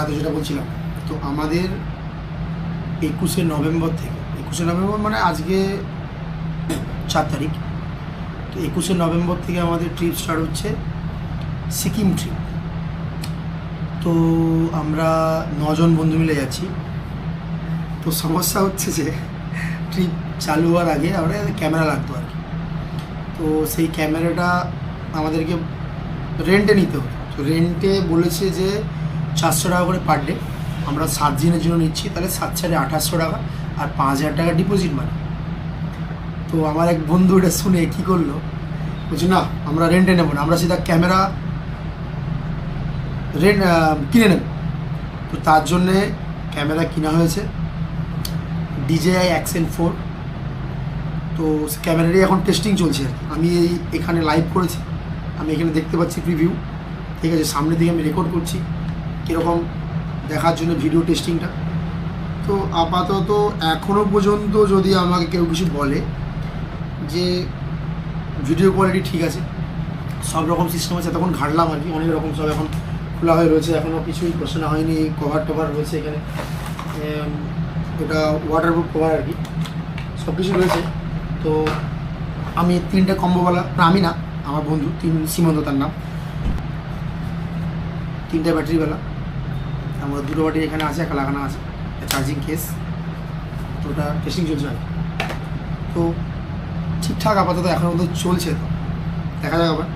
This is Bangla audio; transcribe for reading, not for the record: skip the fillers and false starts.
তো যেটা বলছিলাম, তো আমাদের 21শে নভেম্বর থেকে, 21শে নভেম্বর মানে আজকে 4 তারিখ, তো 21শে নভেম্বর থেকে আমাদের ট্রিপ স্টার্ট হচ্ছে, সিকিম ট্রিপ। তো আমরা 9 জন বন্ধু মিলে যাচ্ছি। তো সমস্যা হচ্ছে যে ট্রিপ চালু হওয়ার আগে আমরা ক্যামেরা লাগতো আর কি। তো সেই ক্যামেরাটা আমাদেরকে রেন্টে নিতে হতো। তো রেন্টে বলেছে যে 400 টাকা করে পার ডে। আমরা 7 দিনের জন্য নিচ্ছি, তাহলে 7×4 2800 টাকা, আর 5000 টাকা ডিপোজিট মানে। তো আমার এক বন্ধু এটা শুনে কী করলো, বলছি না আমরা রেন্টে নেবো না, আমরা সিধা ক্যামেরা কিনে নেব। তো তার জন্যে ক্যামেরা কিনা হয়েছে DJI Action 4। তো ক্যামেরারই এখন টেস্টিং চলছে। আমি এখানে লাইভ করেছি, আমি এখানে দেখতে পাচ্ছি প্রিভিউ, ঠিক আছে, সামনে দিকে আমি রেকর্ড করছি কীরকম দেখার জন্য ভিডিও টেস্টিংটা। তো আপাতত এখনও পর্যন্ত যদি আমাকে কেউ কিছু বলে যে ভিডিও কোয়ালিটি ঠিক আছে, সব রকম সিস্টেম আছে, তখন ঘাটলাম আর কি, অনেক রকম সব এখন খোলা হয়ে রয়েছে, এখনও কিছুই কোশ্চেন হয়নি। কভার টভার রয়েছে এখানে, ওটা ওয়াটারপ্রুফ কভার আর কি, সব কিছু রয়েছে। তো আমি 3টে কম্বোওয়ালা, না আমি না, আমার বন্ধু সীমন্ত তার নাম, 3টে ব্যাটারিওয়ালা, আমার 2টো ব্যাটারি এখানে আছে, একটা লাগানো আছে, চার্জিং কেস। তো ওটা টেস্টিং চলছে আর কি। তো ঠিকঠাক আপাতত এখন তো চলছে, তো দেখা যাক আবার।